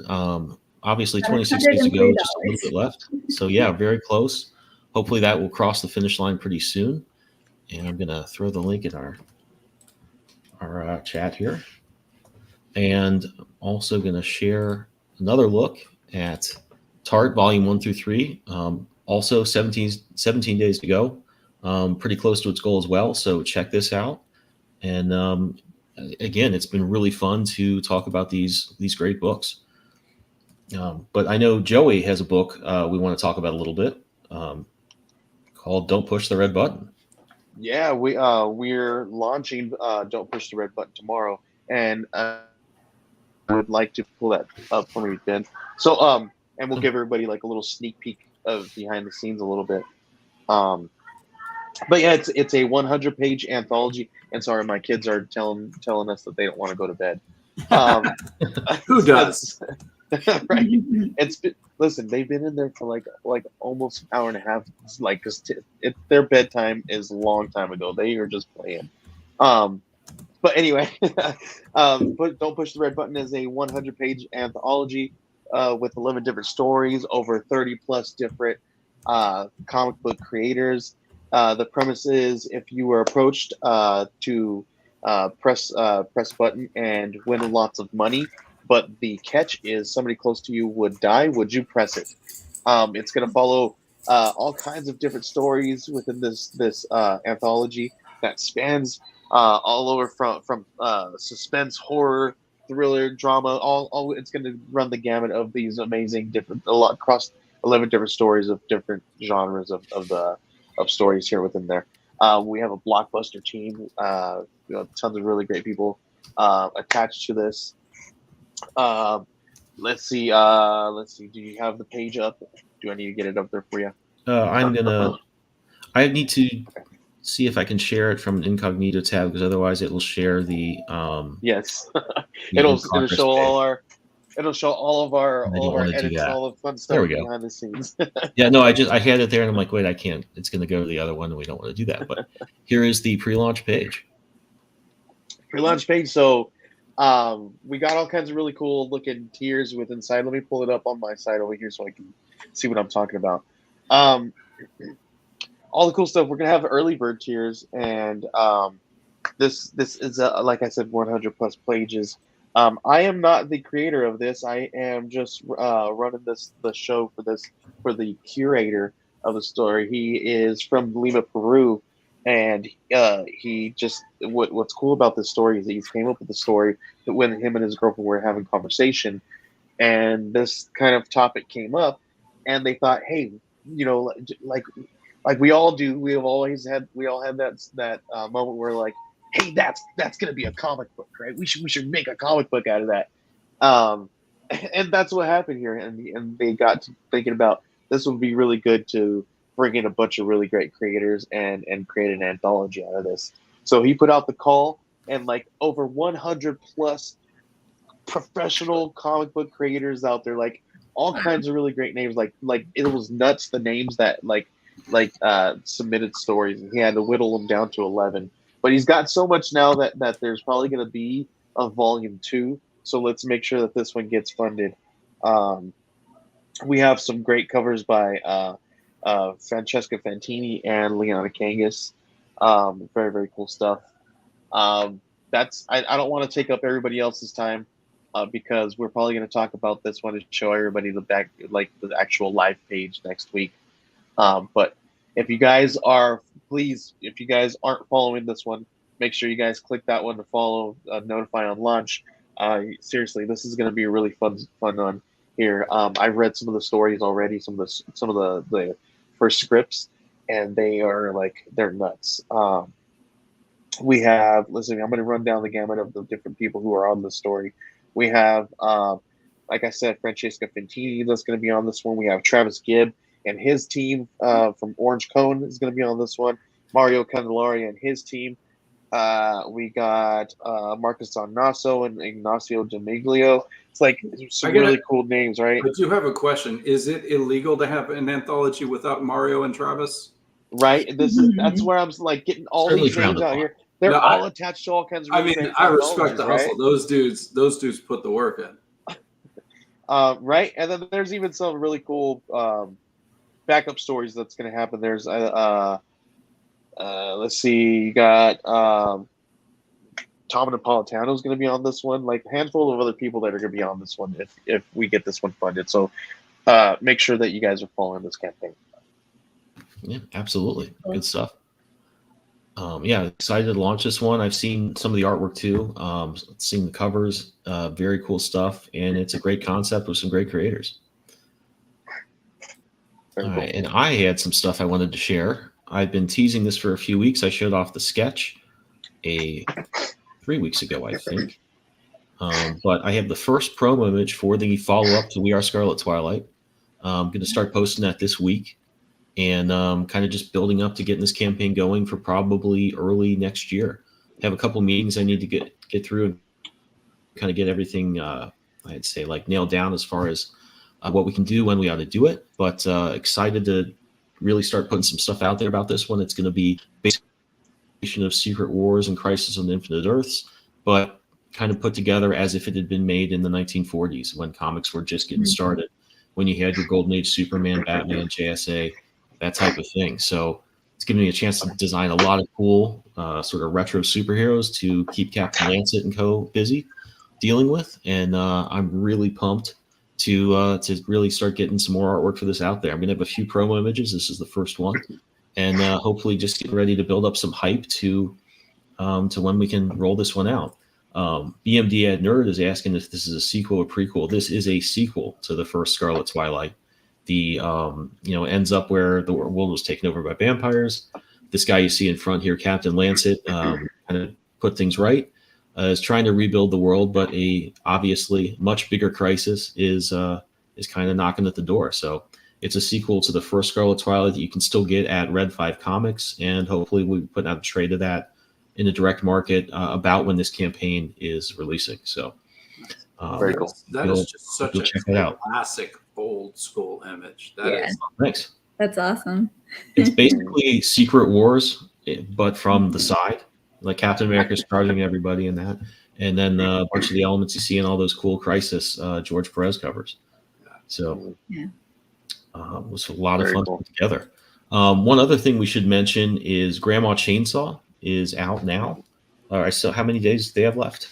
obviously, Got 26 days to go, just a little $103. bit left. So yeah, very close. Hopefully that will cross the finish line pretty soon. And I'm gonna throw the link in our chat here, and I'm also gonna share another look at Tart Volume 1 through 3. Also 17 days to go. Pretty close to its goal as well. So check this out. And again, it's been really fun to talk about these great books. But I know Joey has a book we want to talk about a little bit called "Don't Push the Red Button." Yeah, we're launching Don't Push the Red Button tomorrow, and I would like to pull that up for me, Ben. So and we'll give everybody like a little sneak peek of behind the scenes a little bit. But yeah, it's a 100-page anthology. And sorry, my kids are telling us that they don't want to go to bed. Who does? Right? Listen. They've been in there for like almost an hour and a half. It's like because their bedtime is a long time ago. They are just playing. But anyway, but Don't Push the Red Button is a 100-page anthology with 11 different stories, over 30 plus different comic book creators. The premise is if you were approached to press button and win lots of money, but the catch is somebody close to you would die, would you press it? It's going to follow all kinds of different stories within this anthology that spans all over from suspense, horror, thriller, drama. All it's going to run the gamut of these amazing across 11 different stories of different genres of stories here within there. We have a blockbuster team, tons of really great people attached to this. Let's see. Do you have the page up? Do I need to get it up there for you? I need to see if I can share it from an incognito tab, because otherwise it will share the Yes. the it'll in-progress show page. it'll show all of our I don't want to do edits and that. all the fun There stuff we go. behind the scenes. Yeah, no, I had it there, and I'm like, wait, I can't. It's going to go to the other one, and we don't want to do that. But here is the pre-launch page. Pre-launch page. So we got all kinds of really cool looking tiers with inside. Let me pull it up on my side over here so I can see what I'm talking about. All the cool stuff. We're gonna have early bird tiers, and this is like I said, 100 plus pages. I am not the creator of this. I am just running the show for the curator of the story. He is from Lima, Peru, and he just what's cool about this story is that he came up with the story that when him and his girlfriend were having conversation, and this kind of topic came up, and they thought, hey, like we all do. We all had that moment where like, hey, that's gonna be a comic book, right? We should make a comic book out of that. And that's what happened here. And they got to thinking about this would be really good to bring in a bunch of really great creators and create an anthology out of this. So he put out the call, and like over 100 plus professional comic book creators out there, like all kinds of really great names. Like it was nuts the names that submitted stories, and he had to whittle them down to 11. But he's got so much now that there's probably going to be a volume 2. So let's make sure that this one gets funded. We have some great covers by Francesca Fantini and Liana Kangas. Very, very cool stuff. I don't want to take up everybody else's time because we're probably going to talk about this one and show everybody the actual live page next week. But if you guys aren't following this one, make sure you guys click that one to follow, notify on launch. Seriously, this is going to be a really fun one here. I've read some of the stories already, some of the first scripts, and they're nuts. We have, listen, I'm going to run down the gamut of the different people who are on the story. We have Like I said, Francesca Fantini that's going to be on this one. We have Travis Gibb and his team from Orange Cone is going to be on this one. Mario Candelaria and his team. We got Marcus Donasso and Ignacio Domiglio. It's like some really cool names, right? I do have a question. Is it illegal to have an anthology without Mario and Travis? Right. That's where I'm like getting all these names out here. They're all attached to all kinds of. I respect the hustle. Those dudes put the work in. Right, and then there's even some really cool backup stories that's going to happen. There's let's see, you got Tom Napolitano is going to be on this one. Like a handful of other people that are going to be on this one if we get this one funded. So make sure that you guys are following this campaign. Yeah, absolutely. Good stuff. Yeah, excited to launch this one. I've seen some of the artwork too. Seen the covers. Very cool stuff, and it's a great concept with some great creators. All right, and I had some stuff I wanted to share. I've been teasing this for a few weeks. I showed off the sketch 3 weeks ago, I think. But I have the first promo image for the follow-up to We Are Scarlet Twilight. I'm going to start posting that this week. And kind of just building up to getting this campaign going for probably early next year. I have a couple meetings I need to get through and kind of get everything, I'd say, like nailed down as far as what we can do, when we ought to do it. But excited to really start putting some stuff out there about this one. It's going to be basically of Secret Wars and Crisis on Infinite Earths, but kind of put together as if it had been made in the 1940s when comics were just getting started, when you had your Golden Age Superman, Batman, JSA, that type of thing. So it's giving me a chance to design a lot of cool sort of retro superheroes to keep Captain Lancet and co busy dealing with. And I'm really pumped to really start getting some more artwork for this out there. I'm going to have a few promo images. This is the first one. And hopefully just get ready to build up some hype to when we can roll this one out. BMD Ad Nerd is asking if this is a sequel or prequel. This is a sequel to the first Scarlet Twilight. The ends up where the world was taken over by vampires. This guy you see in front here, Captain Lancet, kind of put things right, is trying to rebuild the world, but a obviously much bigger crisis is kind of knocking at the door. So it's a sequel to the first Scarlet Twilight that you can still get at Red 5 Comics, and hopefully we'll put out a trade of that in the direct market about when this campaign is releasing. So very cool. That is just such a classic old school image. Thanks. That's awesome. It's basically Secret Wars, but from the side. Like Captain America's charging everybody in that. And then a bunch of the elements you see in all those cool Crisis George Perez covers. So it was a lot of fun to put together. One other thing we should mention is Grandma Chainsaw is out now. All right, so how many days do they have left?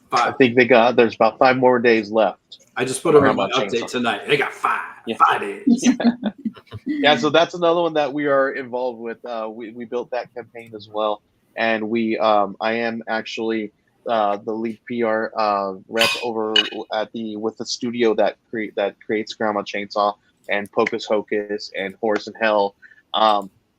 5. I think there's about 5 more days left. I just put over my update tonight. They got 5. Yeah. 5 days. Yeah, so that's another one that we are involved with. We built that campaign as well, and I am actually the lead PR rep over with the studio that creates Grandma Chainsaw and Pocus Hocus and Horse and Hell.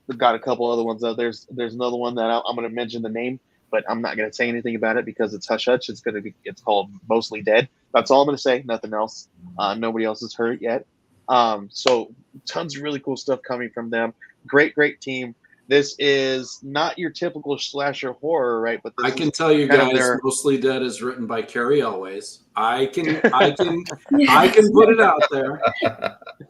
We've got a couple other ones. There's another one that I'm going to mention the name, but I'm not going to say anything about it because it's hush hush. It's called Mostly Dead. That's all I'm going to say. Nothing else. Nobody else has heard it yet. So tons of really cool stuff coming from them. Great team. This is not your typical slasher horror, right? But I can tell you guys, Mostly Dead is written by Carrie Elways. I can put it out there.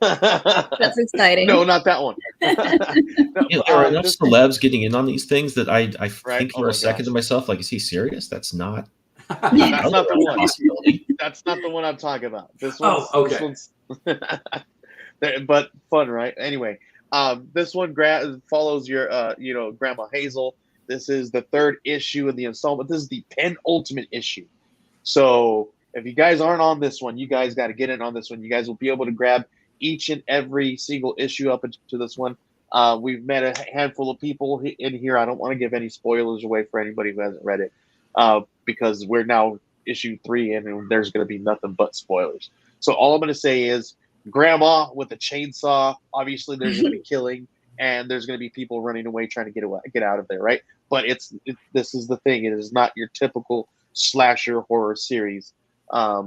That's exciting. No, not that one. No, there are enough celebs getting in on these things that I think for a second to myself, like, is he serious? That's not. That's not the one. That's not the one I'm talking about. This one's, okay. But fun, right? Anyway, this one follows your, Grandma Hazel. This is the 3rd issue of the installment. This is the penultimate issue. So if you guys aren't on this one, you guys got to get in on this one. You guys will be able to grab each and every single issue up into this one. We've met a handful of people in here. I don't want to give any spoilers away for anybody who hasn't read it, because we're now issue 3 and there's going to be nothing but spoilers. So all I'm going to say is Grandma with a chainsaw. Obviously, there's going to be killing, and there's going to be people running away trying to get out of there, right? But this is the thing. It is not your typical slasher horror series.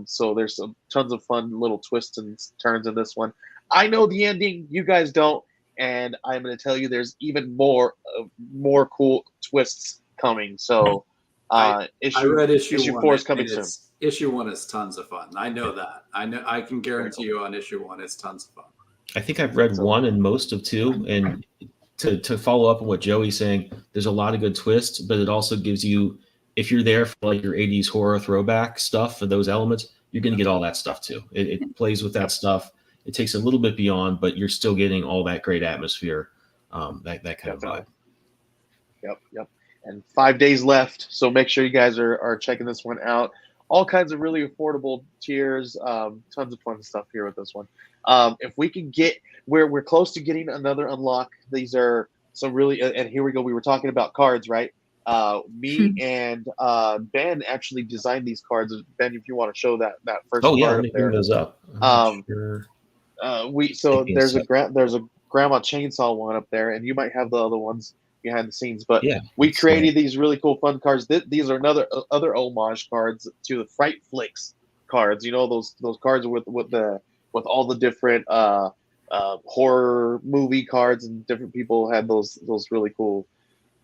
So there's some tons of fun little twists and turns in this one. I know the ending, you guys don't, and I'm going to tell you there's even more cool twists coming. So I read issue 4 is one, coming and soon. Issue 1 is tons of fun. I know that. I can guarantee you on issue 1, it's tons of fun. I think I've read 1 and most of 2, and to follow up on what Joey's saying, there's a lot of good twists, but it also gives you, if you're there for like your 80s horror throwback stuff for those elements, you're going to get all that stuff too. It plays with that stuff. It takes a little bit beyond, but you're still getting all that great atmosphere, that kind of vibe. Yep. And 5 days left, so make sure you guys are checking this one out. All kinds of really affordable tiers, tons of fun stuff here with this one. If we can get we're close to getting another unlock. These are some really, and here we go. We were talking about cards, right? Me and Ben actually designed these cards. Ben, if you want to show that first card let me up there. bring those up. Sure. There's a grandma chainsaw one up there, and you might have the other ones behind the scenes, but yeah, we created these really cool fun cards. These are other homage cards to the Fright Flicks cards. You know, those cards with all the different horror movie cards, and different people had those really cool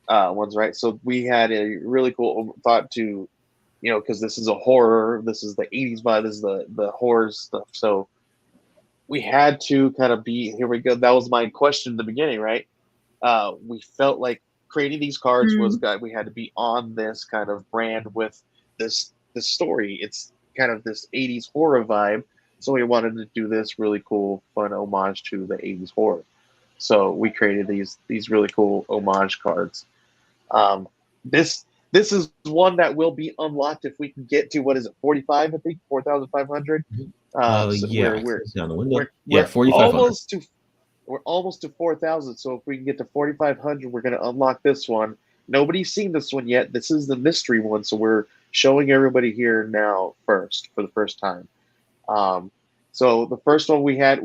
ones, right? So we had a really cool thought to, because this is a horror, this is the 80s vibe, this is the horror stuff. So we had to kind of here we go. That was my question in the beginning, right? We felt like creating these cards was that we had to be on this kind of brand with this story. It's kind of this 80s horror vibe. So we wanted to do this really cool, fun homage to the 80s horror. So we created these really cool homage cards. This is one that will be unlocked if we can get to, what is it, 45? I think 4,500. Yeah, we're down the window. we're 4,500. We're almost to 4,000. So if we can get to 4,500, we're going to unlock this one. Nobody's seen this one yet. This is the mystery one, so we're showing everybody here now for the first time. So the first one we had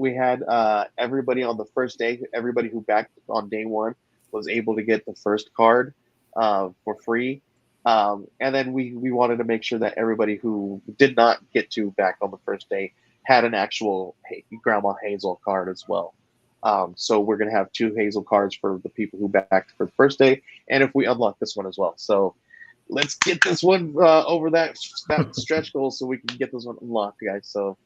everybody on the first day. Everybody who backed on day one was able to get the first card for free. And then we wanted to make sure that everybody who did not get to back on the first day had an actual Grandma Hazel card as well. So we're going to have 2 Hazel cards for the people who backed for the first day, and if we unlock this one as well. So let's get this one over that stretch goal so we can get this one unlocked, guys. So,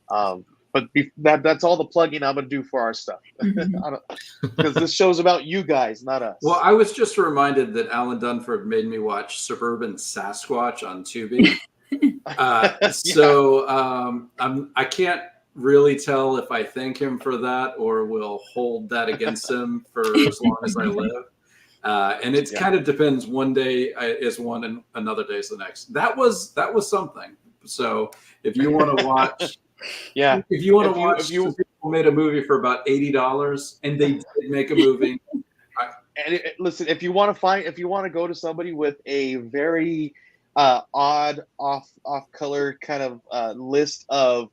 but that's all the plugging I'm going to do for our stuff. Because this show's about you guys, not us. Well, I was just reminded that Alan Dunford made me watch Suburban Sasquatch on Tubi. I can't really tell if I thank him for that or will hold that against him for as long as I live. And it kind of depends. One day is one and another day is the next. That was something. So if you want to watch, if you people made a movie for about $80, and they did make a movie. Listen, if you want to go to somebody with a very odd off color kind of list of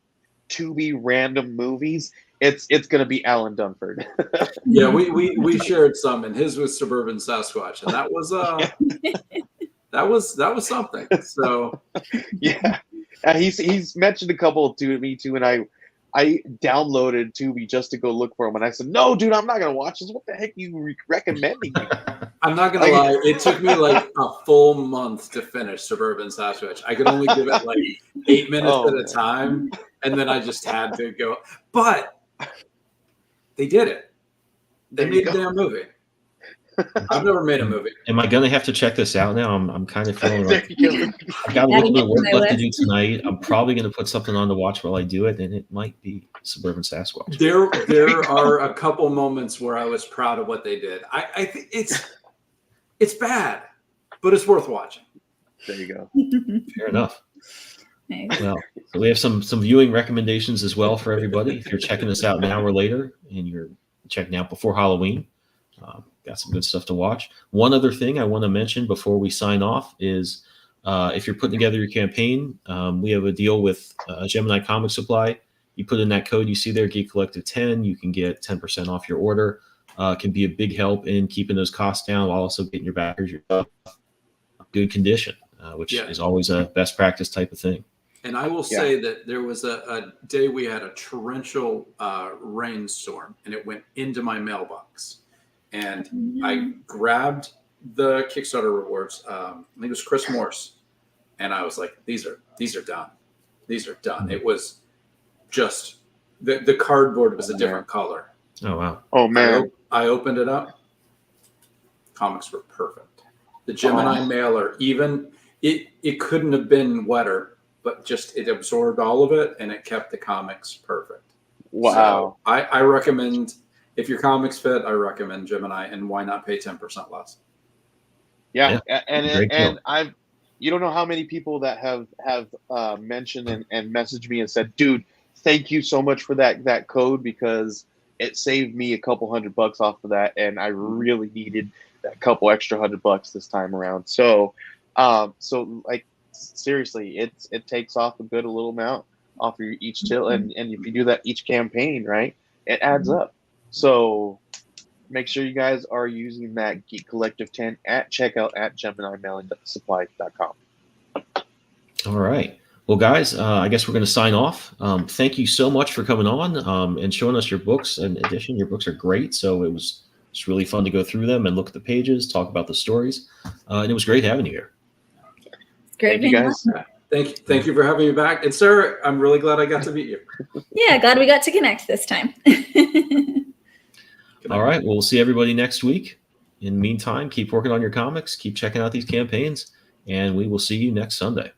Tubi random movies, it's going to be Alan Dunford. Yeah, we shared some, and his was Suburban Sasquatch, and that was that was something. So yeah, he's mentioned a couple to me too, and I downloaded Tubi just to go look for him, and I said, no, dude, I'm not going to watch this. What the heck are you recommending? I'm not going to lie. It took me like a full month to finish Suburban Sasquatch. I could only give it like 8 minutes at a time, and then I just had to go. But they did it. They made a damn movie. I've never made a movie. Am I going to have to check this out now? I'm kind of feeling like I've got a little bit of work left to do tonight. I'm probably going to put something on to watch while I do it, and it might be Suburban Sasquatch. There are a couple moments where I was proud of what they did. I think it's bad, but it's worth watching. There you go. Fair enough. Nice. Well, so we have some viewing recommendations as well for everybody. If you're checking this out now or later, and you're checking out before Halloween, got some good stuff to watch. One other thing I want to mention before we sign off is if you're putting together your campaign, we have a deal with Gemini Comic Supply. You put in that code you see there, Geek Collective 10, you can get 10% off your order. Can be a big help in keeping those costs down while also getting your backers your good condition, which is always a best practice type of thing. And I will say that there was a day we had a torrential rainstorm, and it went into my mailbox. And I grabbed the Kickstarter rewards. I think it was Chris Morse, and I was like, "These are done. These are done." It was just the cardboard was a different color. Oh wow! Oh man! I opened it up. Comics were perfect. The Gemini mailer, even it couldn't have been wetter, but just it absorbed all of it and it kept the comics perfect. Wow! So I recommend, if your comics fit, I recommend Gemini, and why not pay 10% less? Yeah, and I've, you don't know how many people that have mentioned and messaged me and said, "Dude, thank you so much for that code, because it saved me a couple $100 off of that, and I really needed that couple extra $100 this time around." So, so like seriously, it takes off a little amount off of your each till, and if you do that each campaign, right, it adds up. So make sure you guys are using that Geek Collective 10 at checkout at GeminiMailing.supply.com. All right. Well, guys, I guess we're going to sign off. Thank you so much for coming on and showing us your books. In addition, your books are great. So it's really fun to go through them and look at the pages, talk about the stories. And it was great having you here. It's great. Thank you, guys. Thank you for having me back. And Sarah, I'm really glad I got to meet you. Yeah, glad we got to connect this time. All right. Well, we'll see everybody next week. In the meantime, keep working on your comics, keep checking out these campaigns, and we will see you next Sunday.